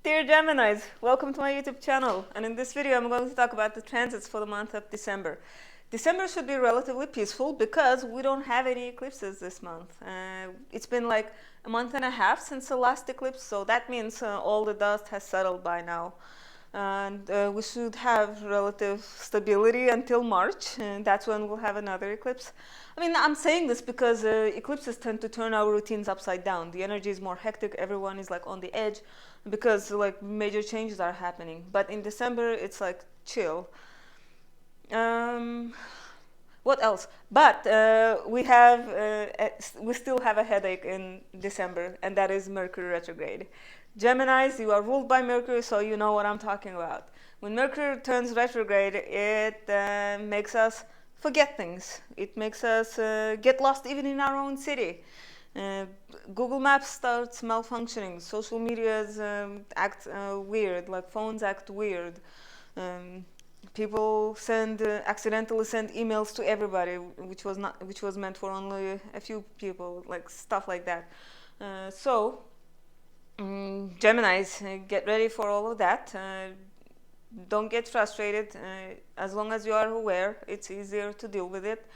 Dear Geminis, welcome to my YouTube channel, and in this video I'm going to talk about the transits for the month of December. December should be relatively peaceful because we don't have any eclipses this month. It's been like a month and a half since the last eclipse, so that means all the dust has settled by now. And we should have relative stability until March, and that's when we'll have another eclipse. I mean, I'm saying this because eclipses tend to turn our routines upside down. The energy is more hectic, everyone is like on the edge because like major changes are happening. But in December, it's like chill. What else? But we still have a headache in December, and that is Mercury retrograde. Geminis, you are ruled by Mercury, so you know what I'm talking about. When Mercury turns retrograde, it makes us forget things. It makes us get lost even in our own city. Uh, Google Maps starts malfunctioning. Social medias act weird, like phones act weird. Um, People accidentally send emails to everybody, which was meant for only a few people, like stuff like that. Geminis, get ready for all of that. Don't get frustrated. As long as you are aware, it's easier to deal with it.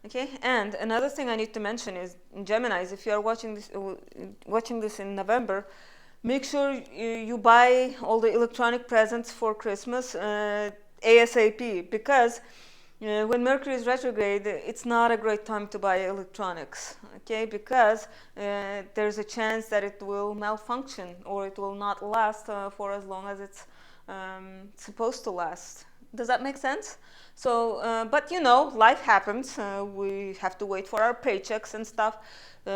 Okay. And another thing I need to mention is, Geminis, if you are watching this in November, make sure you buy all the electronic presents for Christmas ASAP, because when Mercury is retrograde, it's not a great time to buy electronics, okay? Because there's a chance that it will malfunction or it will not last for as long as it's supposed to last. Does that make sense? So, but you know, life happens. We have to wait for our paychecks and stuff.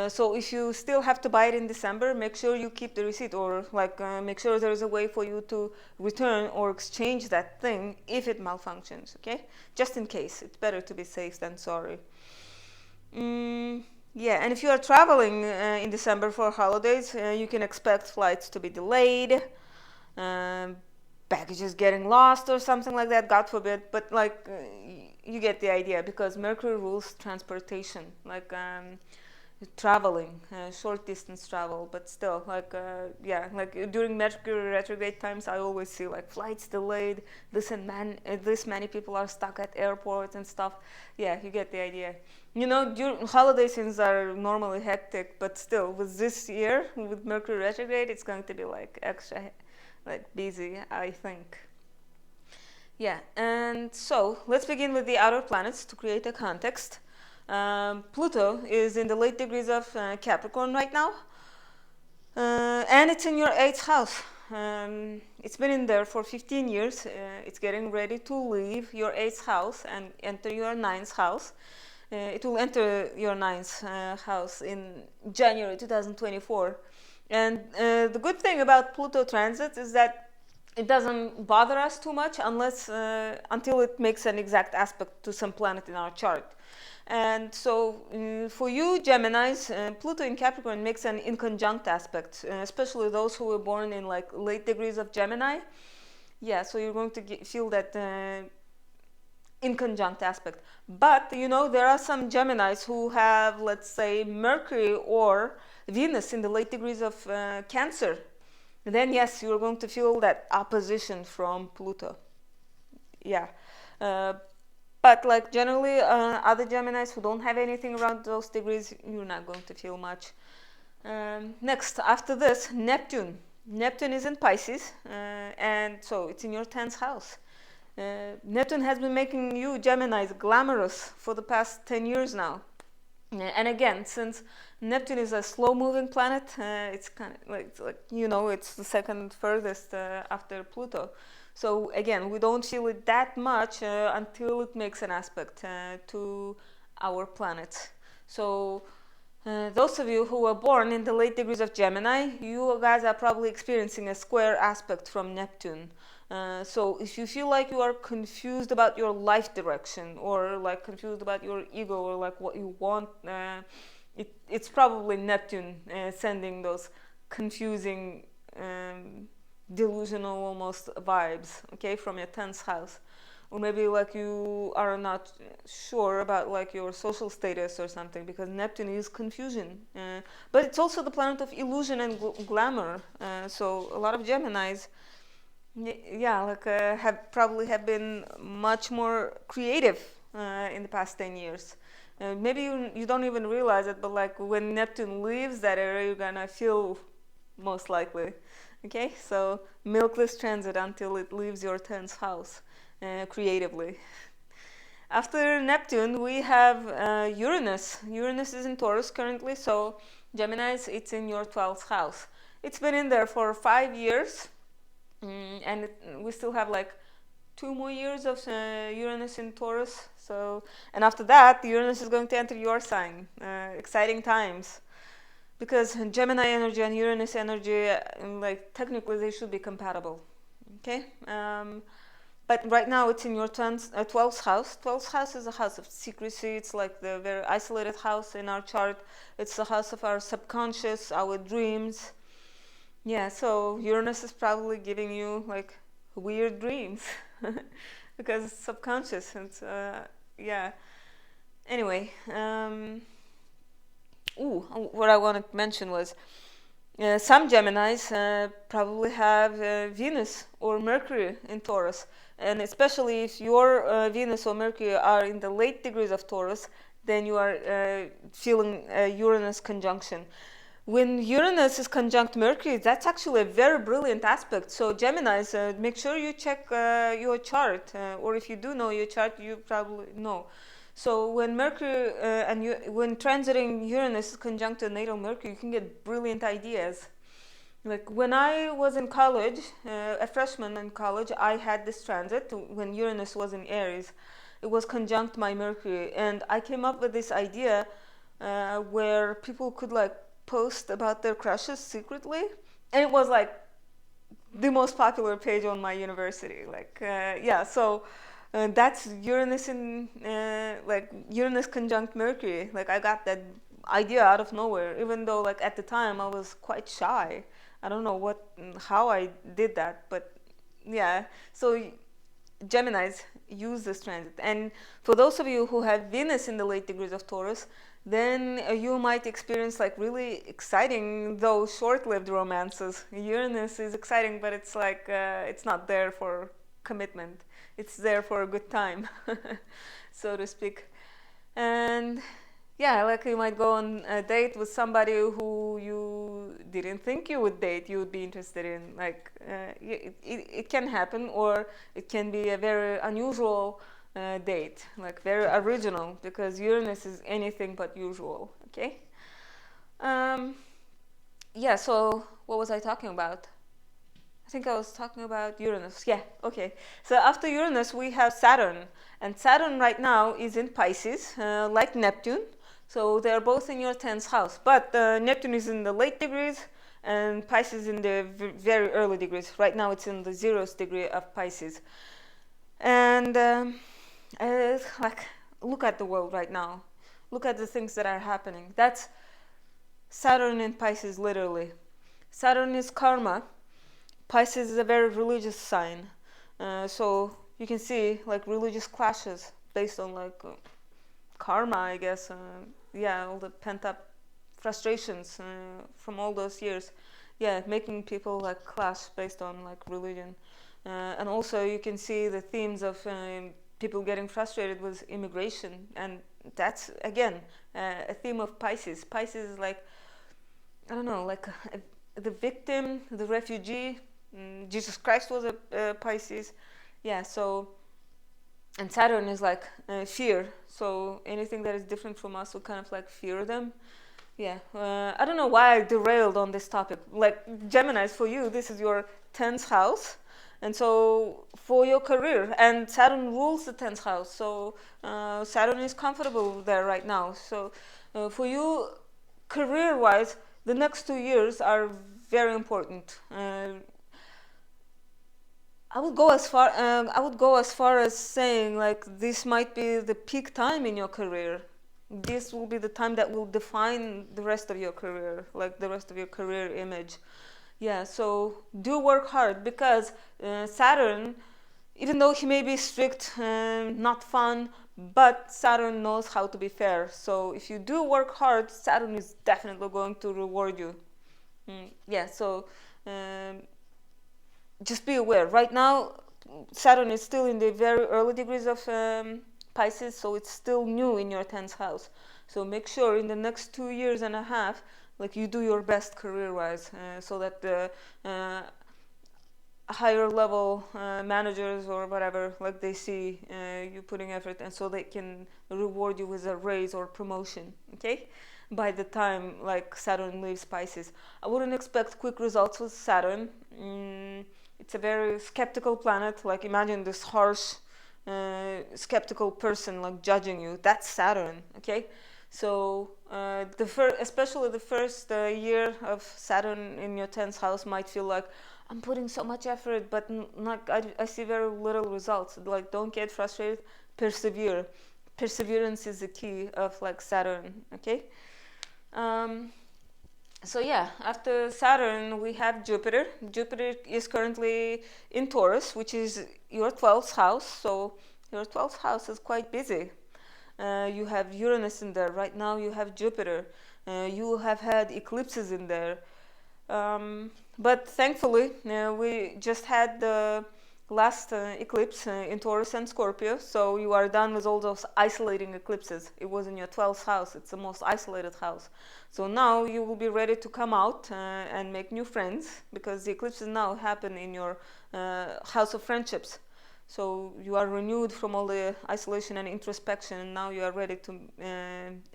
So if you still have to buy it in December, make sure you keep the receipt, or like make sure there is a way for you to return or exchange that thing if it malfunctions, okay? Just in case. It's better to be safe than sorry. Yeah, and if you are traveling in December for holidays, you can expect flights to be delayed, packages getting lost or something like that, God forbid. But like, you get the idea, because Mercury rules transportation, like traveling, short distance travel. But still, like yeah, like during Mercury retrograde times, I always see like flights delayed, this many people are stuck at airports and stuff. Yeah, you get the idea. You know, holiday seasons are normally hectic, but still, with this year, with Mercury retrograde, it's going to be like extra like busy, I think. Yeah, and so let's begin with the outer planets to create a context. Pluto is in the late degrees of Capricorn right now, and it's in your 8th house. It's been in there for 15 years. It's getting ready to leave your 8th house and enter your 9th house. It will enter your 9th house in January 2024. And the good thing about Pluto transits is that it doesn't bother us too much until it makes an exact aspect to some planet in our chart. And so for you Geminis, Pluto in Capricorn makes an inconjunct aspect, especially those who were born in like late degrees of Gemini. Yeah, so you're going to feel that inconjunct aspect. But you know, there are some Geminis who have, let's say, Mercury or Venus in the late degrees of Cancer. Then yes, you're going to feel that opposition from Pluto. Yeah. But like generally, other Geminis who don't have anything around those degrees, you're not going to feel much. Next, after this, Neptune. Neptune is in Pisces, and so it's in your 10th house. Neptune has been making you Geminis glamorous for the past 10 years now. And again, since Neptune is a slow-moving planet, it's kind of like you know, it's the second furthest after Pluto. So again, we don't feel it that much until it makes an aspect to our planet. So those of you who were born in the late degrees of Gemini, you guys are probably experiencing a square aspect from Neptune. So if you feel like you are confused about your life direction, or like confused about your ego, or like what you want, it's probably Neptune sending those confusing, delusional almost vibes, okay, from your 10th house. or maybe like you are not sure about like your social status or something, because Neptune is confusion, but it's also the planet of illusion and glamour. So a lot of Geminis, yeah, like have been much more creative in the past 10 years. Maybe you don't even realize it, but like when Neptune leaves that area, you're gonna feel, most likely. Okay, so milk this transit until it leaves your 10th house creatively. After Neptune, we have Uranus. Uranus is in Taurus currently, so Geminis, it's in your 12th house. It's been in there for 5 years, and we still have like 2 more years of Uranus in Taurus. So, and after that, Uranus is going to enter your sign. Exciting times, because Gemini energy and Uranus energy, like technically they should be compatible. Okay. But right now it's in your 12th house. 12th house is a house of secrecy. It's like the very isolated house in our chart. It's the house of our subconscious, our dreams. Yeah, so Uranus is probably giving you like weird dreams because it's subconscious. It's yeah. Anyway, what I wanted to mention was some Geminis probably have Venus or Mercury in Taurus, and especially if your Venus or Mercury are in the late degrees of Taurus, then you are feeling Uranus conjunction. When Uranus is conjunct Mercury, that's actually a very brilliant aspect. So Geminis, make sure you check your chart, or if you do know your chart, you probably know. So when Mercury when transiting Uranus is conjunct to natal Mercury, you can get brilliant ideas. Like when I was in college, a freshman in college, I had this transit when Uranus was in Aries. It was conjunct my Mercury, and I came up with this idea where people could like post about their crushes secretly, and it was like the most popular page on my university. Like yeah, so that's Uranus in like Uranus conjunct Mercury. Like I got that idea out of nowhere, even though like at the time I was quite shy. I don't know how I did that, but yeah. So Geminis use this transit, and for those of you who have Venus in the late degrees of Taurus, then you might experience like really exciting though short-lived romances. Uranus is exciting, but it's like it's not there for commitment. It's there for a good time, so to speak. And yeah, like you might go on a date with somebody who you didn't think you would date, you would be interested in. Like it can happen, or it can be a very unusual date, like very original, because Uranus is anything but usual. Okay. Yeah, so what was I talking about? I think I was talking about Uranus. Yeah, okay. So after Uranus, we have Saturn. And Saturn right now is in Pisces, like Neptune. So they're both in your 10th house. But Neptune is in the late degrees, and Pisces in the very early degrees. Right now it's in the 0th degree of Pisces. And like, look at the world right now. Look at the things that are happening. That's Saturn in Pisces, literally. Saturn is karma. Pisces is a very religious sign, so you can see like religious clashes based on like karma, I guess. Yeah, all the pent up frustrations from all those years. Yeah, making people like clash based on like religion, and also you can see the themes of people getting frustrated with immigration, and that's again a theme of Pisces. Pisces is like, I don't know, like the victim, the refugee. Jesus Christ was a Pisces. Yeah, so, and Saturn is like fear. So anything that is different from us, we kind of like fear them. Yeah, I don't know why I derailed on this topic. Like Geminis, for you, this is your 10th house. And so for your career, and Saturn rules the 10th house. So Saturn is comfortable there right now. So for you, career-wise, the next 2 years are very important. I would go as far as saying like this might be the peak time in your career. This will be the time that will define the rest of your career, like the rest of your career image. Yeah, so do work hard, because Saturn even though he may be strict and not fun, but Saturn knows how to be fair. So if you do work hard, Saturn is definitely going to reward you. Yeah, so um, just be aware. Right now, Saturn is still in the very early degrees of Pisces, so it's still new in your 10th house. So make sure in the next 2 years and a half, like you do your best career-wise, so that the higher level managers or whatever, like they see you putting effort, and so they can reward you with a raise or promotion. Okay, by the time like Saturn leaves Pisces, I wouldn't expect quick results with Saturn. It's a very skeptical planet. Like imagine this harsh skeptical person like judging you. That's Saturn. Okay, so especially the first year of Saturn in your 10th house might feel like I'm putting so much effort, but not, I see very little results. Like, don't get frustrated. Persevere. Perseverance is the key of like Saturn. Okay. So yeah, after Saturn we have Jupiter. Jupiter is currently in Taurus, which is your 12th house. So your 12th house is quite busy. You have Uranus in there. Right now you have Jupiter. You have had eclipses in there. But thankfully, we just had the last eclipse in Taurus and Scorpio, so you are done with all those isolating eclipses. It was in your 12th house, it's the most isolated house. So now you will be ready to come out and make new friends, because the eclipses now happen in your house of friendships. So you are renewed from all the isolation and introspection, and now you are ready to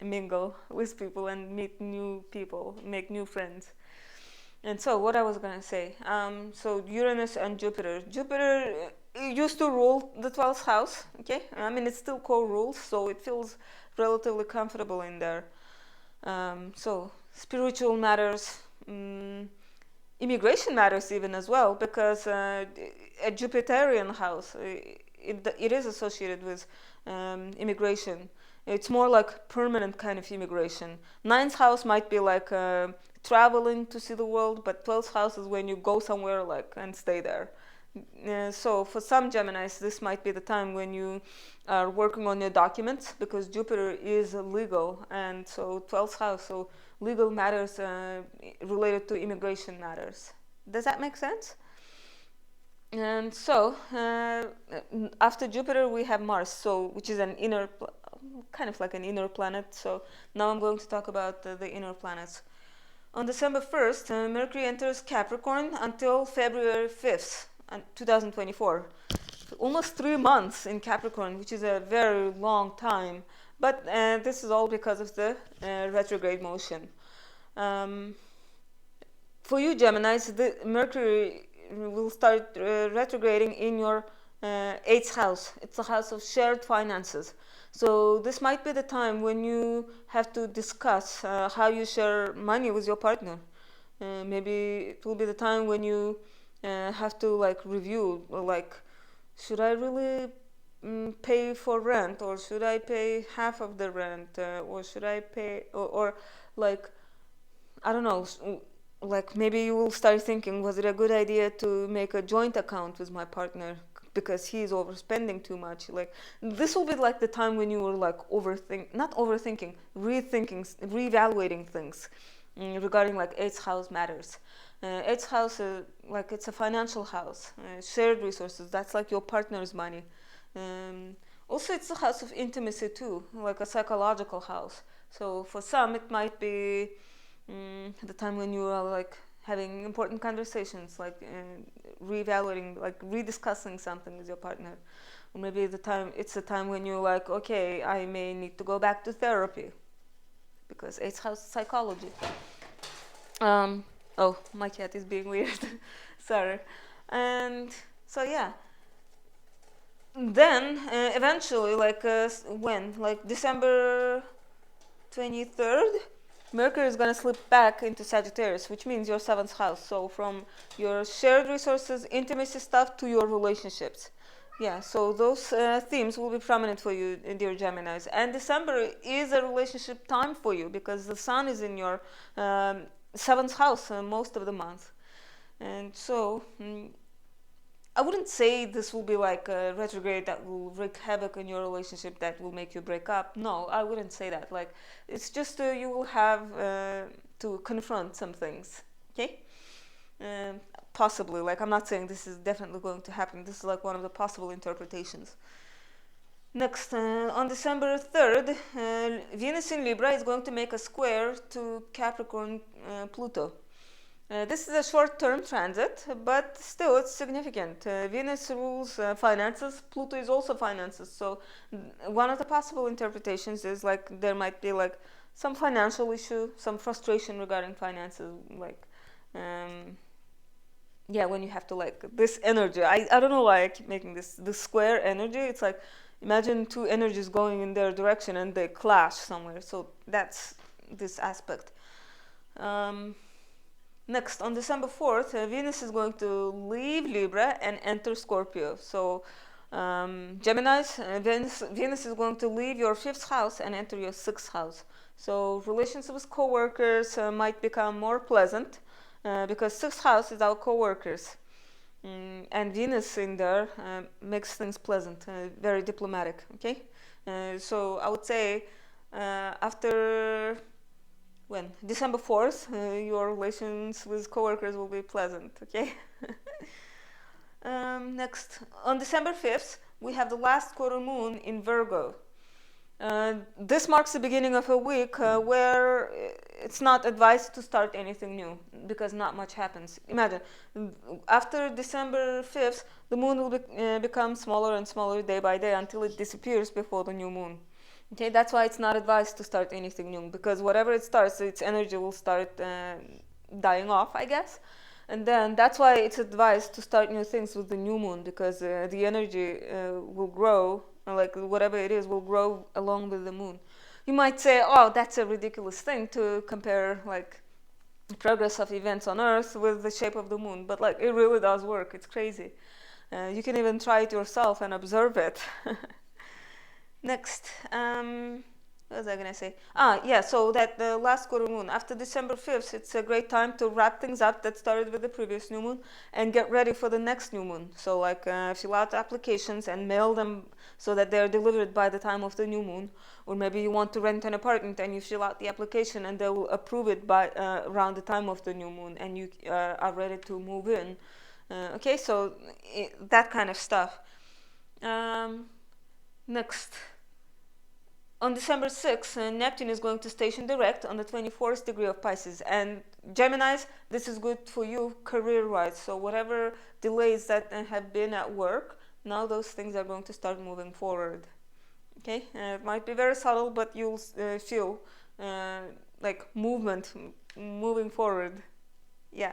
mingle with people and meet new people, make new friends. And so what I was going to say, so Uranus and Jupiter. Jupiter used to rule the 12th house, okay? I mean, it still co-rules, so it feels relatively comfortable in there. So spiritual matters, immigration matters even as well, because a Jupiterian house, it is associated with immigration. It's more like permanent kind of immigration. Ninth house might be like traveling to see the world, but 12th house is when you go somewhere like and stay there. So for some Geminis, this might be the time when you are working on your documents, because Jupiter is legal, and so 12th house, so legal matters related to immigration matters. Does that make sense? And so after Jupiter we have Mars, so which is an inner, kind of like an inner planet. So now I'm going to talk about the inner planets. On December 1st, Mercury enters Capricorn until February 5th, 2024. Almost 3 months in Capricorn, which is a very long time. But this is all because of the retrograde motion. For you Geminis, the Mercury will start retrograding in your 8th house. It's a house of shared finances. So this might be the time when you have to discuss how you share money with your partner. Maybe it will be the time when you have to like review, like, should I really pay for rent, or should I pay half of the rent, or should I pay, or like, I don't know, like maybe you will start thinking, was it a good idea to make a joint account with my partner because he's overspending too much? Like, this will be like the time when you were like not overthinking, rethinking, reevaluating things regarding like 8th house matters. 8th house, like, it's a financial house, shared resources, that's like your partner's money. Also it's a house of intimacy too, like a psychological house. So for some it might be the time when you are like having important conversations, like reevaluating, like rediscussing something with your partner. Or maybe it's the time when you're like, okay, I may need to go back to therapy, because 8th house is psychology. Oh, my cat is being weird. Sorry. And so yeah, then eventually, like when, like December 23rd, Mercury is going to slip back into Sagittarius, which means your 7th house. So from your shared resources, intimacy stuff, to your relationships. Yeah, so those themes will be prominent for you, dear Geminis. And December is a relationship time for you, because the sun is in your 7th house most of the month. And so I wouldn't say this will be like a retrograde that will wreak havoc in your relationship, that will make you break up. No, I wouldn't say that. Like, it's just you will have to confront some things. Okay. Um, Possibly. Like, I'm not saying this is definitely going to happen. This is like one of the possible interpretations. Next, on December 3rd, Venus in Libra is going to make a square to Capricorn Pluto. This is a short-term transit, but still it's significant. Venus rules finances, Pluto is also finances. So one of the possible interpretations is like there might be like some financial issue, some frustration regarding finances, like yeah, when you have to like this energy. I don't know why I keep making this square energy. It's like, imagine two energies going in their direction and they clash somewhere. So that's this aspect. Next, on December 4th, Venus is going to leave Libra and enter Scorpio. So Geminis, Venus is going to leave your 5th house and enter your 6th house. So relations with co-workers might become more pleasant because 6th house is our co-workers. And Venus in there makes things pleasant, very diplomatic. Okay, so I would say after December 4th, your relations with coworkers will be pleasant. Okay. Next, on December 5th, we have the last quarter moon in Virgo. This marks the beginning of a week where it's not advised to start anything new because not much happens. Imagine, after December 5th, the moon will become smaller and smaller day by day until it disappears before the new moon. Okay, that's why it's not advised to start anything new, because whatever it starts, its energy will start dying off, I guess. And then that's why it's advised to start new things with the new moon, because the energy will grow, like whatever it is will grow along with the moon. You might say, oh, that's a ridiculous thing to compare like the progress of events on Earth with the shape of the moon, but like it really does work. It's crazy. You can even try it yourself and observe it. Next, what was I gonna say? Yeah, so that the last quarter moon, after December 5th, it's a great time to wrap things up that started with the previous new moon and get ready for the next new moon. So like fill out applications and mail them so that they're delivered by the time of the new moon. Or maybe you want to rent an apartment and you fill out the application and they will approve it by around the time of the new moon, and you are ready to move in. Okay, so that kind of stuff. Next, on December 6th, Neptune is going to station direct on the 24th degree of Pisces. And Geminis, this is good for you career-wise. So whatever delays that have been at work, now those things are going to start moving forward. Okay, it might be very subtle, but you'll feel like movement moving forward. Yeah.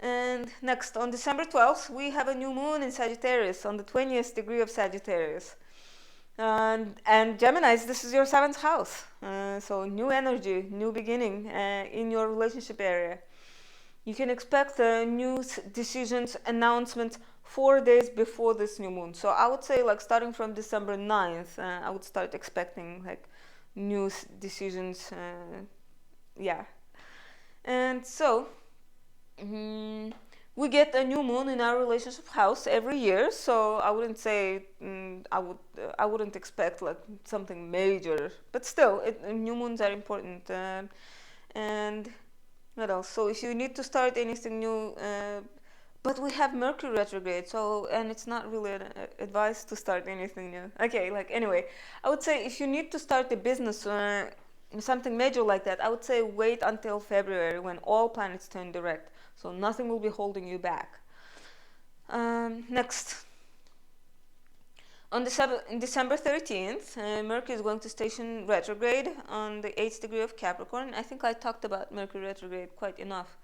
And next, on December 12th, we have a new moon in Sagittarius on the 20th degree of Sagittarius. And Geminis, this is your 7th house. So new energy, new beginning in your relationship area. You can expect news, decisions, announcements 4 days before this new moon. So I would say like starting from December 9th, I would start expecting like news, decisions. Yeah. And so we get a new moon in our relationship house every year, so I wouldn't say I wouldn't expect like something major, but still new moons are important. And what else? So if you need to start anything new, but we have Mercury retrograde, so, and it's not really advised to start anything new. Okay, like anyway, I would say if you need to start a business, something major like that, I would say wait until February when all planets turn direct. So nothing will be holding you back. Next, on December 13th, Mercury is going to station retrograde on the 8th degree of Capricorn. I think I talked about Mercury retrograde quite enough.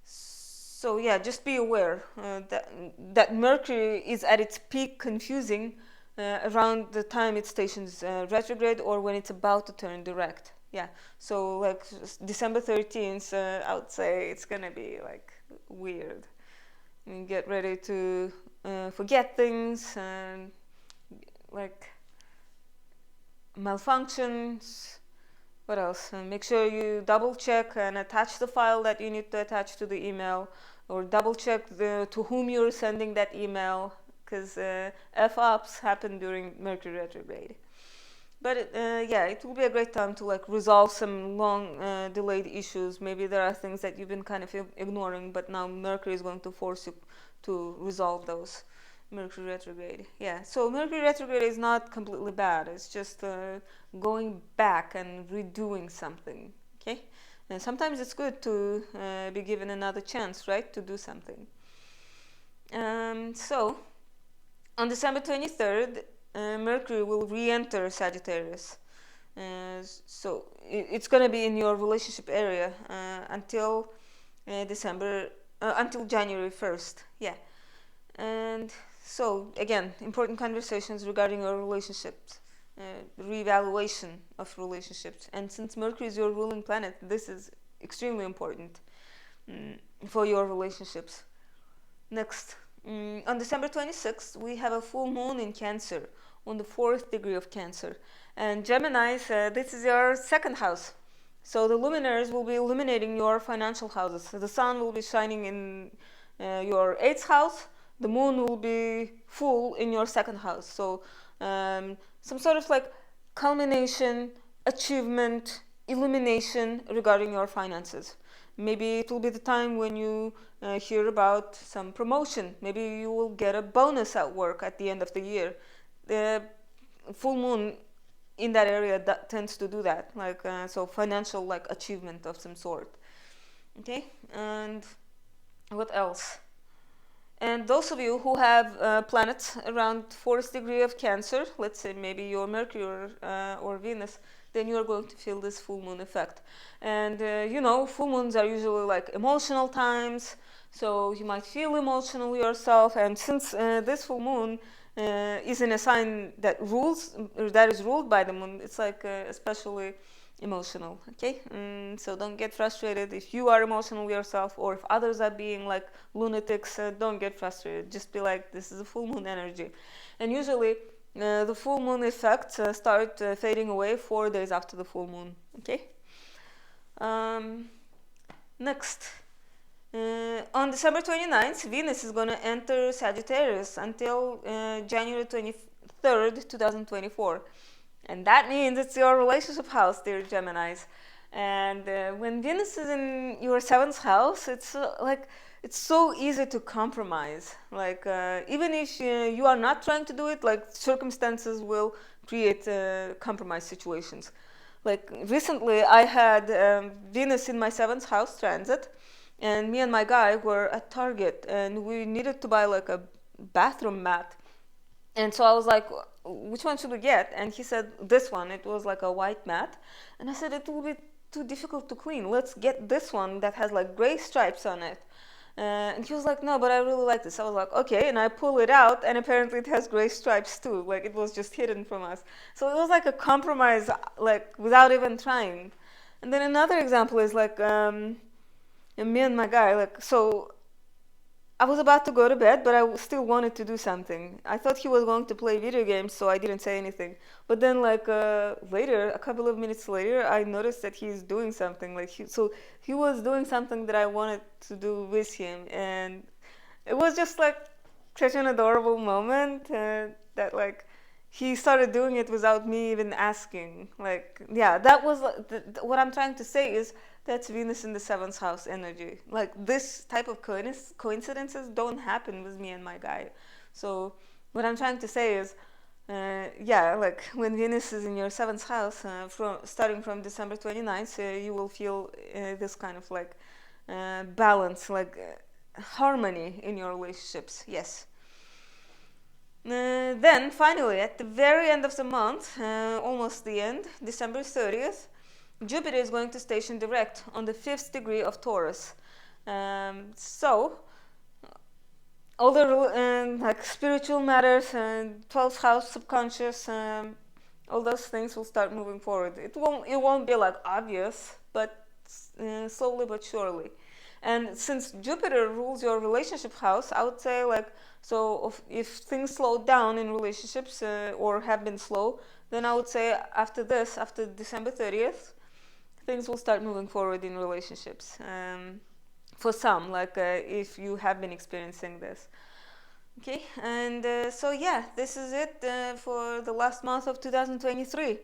So yeah, just be aware that Mercury is at its peak confusing around the time it stations retrograde or when it's about to turn direct. Yeah, so like December 13th, I would say it's gonna be like weird. And get ready to forget things and like malfunctions. What else? Make sure you double check and attach the file that you need to attach to the email. or double check to whom you're sending that email, because F-ups happen during Mercury retrograde. But yeah, it will be a great time to like resolve some long delayed issues. Maybe there are things that you've been kind of ignoring, but now Mercury is going to force you to resolve those. Mercury retrograde. Yeah, so Mercury retrograde is not completely bad. It's just going back and redoing something. Okay, and sometimes it's good to be given another chance, right, to do something. So on December 23rd, Mercury will re-enter Sagittarius. So it's going to be in your relationship area until until January 1st. Yeah, and so again, important conversations regarding your relationships, reevaluation of relationships. And since Mercury is your ruling planet, this is extremely important for your relationships. Next, on December 26th, we have a full moon in Cancer, on the 4th degree of Cancer. And Geminis, this is your second house. So the luminaries will be illuminating your financial houses. So the sun will be shining in your 8th house. The moon will be full in your second house. So some sort of like culmination, achievement, illumination regarding your finances. Maybe it will be the time when you hear about some promotion. Maybe you will get a bonus at work at the end of the year. The full moon in that area that tends to do that, like so financial like achievement of some sort. Okay, and what else? And those of you who have planets around 4th degree of Cancer, let's say maybe your Mercury or Venus, then you're going to feel this full moon effect. And you know, full moons are usually like emotional times, so you might feel emotional yourself. And since this full moon is in a sign that is ruled by the moon, it's like especially emotional. Okay, so don't get frustrated if you are emotional yourself, or if others are being like lunatics. Don't get frustrated, just be like, this is a full moon energy. And usually the full moon effects start fading away 4 days after the full moon. Okay, next, on December 29th, Venus is going to enter Sagittarius until January 23rd, 2024. And that means it's your relationship house, dear Geminis. And when Venus is in your 7th house, it's it's so easy to compromise. Like even if you are not trying to do it, like circumstances will create compromise situations. Like recently, I had Venus in my 7th house transit, and me and my guy were at Target, and we needed to buy like a bathroom mat. And so I was like, which one should we get? And he said, this one. It was like a white mat. And I said, it will be too difficult to clean. Let's get this one that has like gray stripes on it. And he was like, no, but I really like this. I was like, okay. And I pull it out, and apparently it has gray stripes too. Like it was just hidden from us. So it was like a compromise, like without even trying. And then another example is like me and my guy, like, so I was about to go to bed, but I still wanted to do something. I thought he was going to play video games, so I didn't say anything. But then, like later, a couple of minutes later, I noticed that he's doing something. Like he was doing something that I wanted to do with him, and it was just like such an adorable moment that like he started doing it without me even asking. Like, yeah, that was what I'm trying to say is, that's Venus in the 7th house energy. Like this type of coincidences don't happen with me and my guy. So what I'm trying to say is, yeah, like when Venus is in your 7th house, starting from December 29th, you will feel this kind of like balance, like harmony in your relationships. Yes. Then finally, at the very end of the month, almost the end, December 30th, Jupiter is going to station direct on the 5th degree of Taurus. So all the like spiritual matters and 12th house, subconscious, all those things will start moving forward. It won't be like obvious, but slowly but surely. And since Jupiter rules your relationship house, I would say like, so if things slow down in relationships or have been slow, then I would say after December 30th, things will start moving forward in relationships. for some, like if you have been experiencing this. Okay, and so yeah, this is it for the last month of 2023.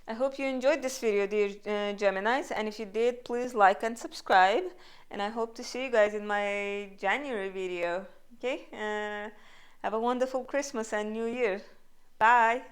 I hope you enjoyed this video, dear Geminis, and if you did, please like and subscribe, and I hope to see you guys in my January video. Okay, have a wonderful Christmas and New Year. Bye.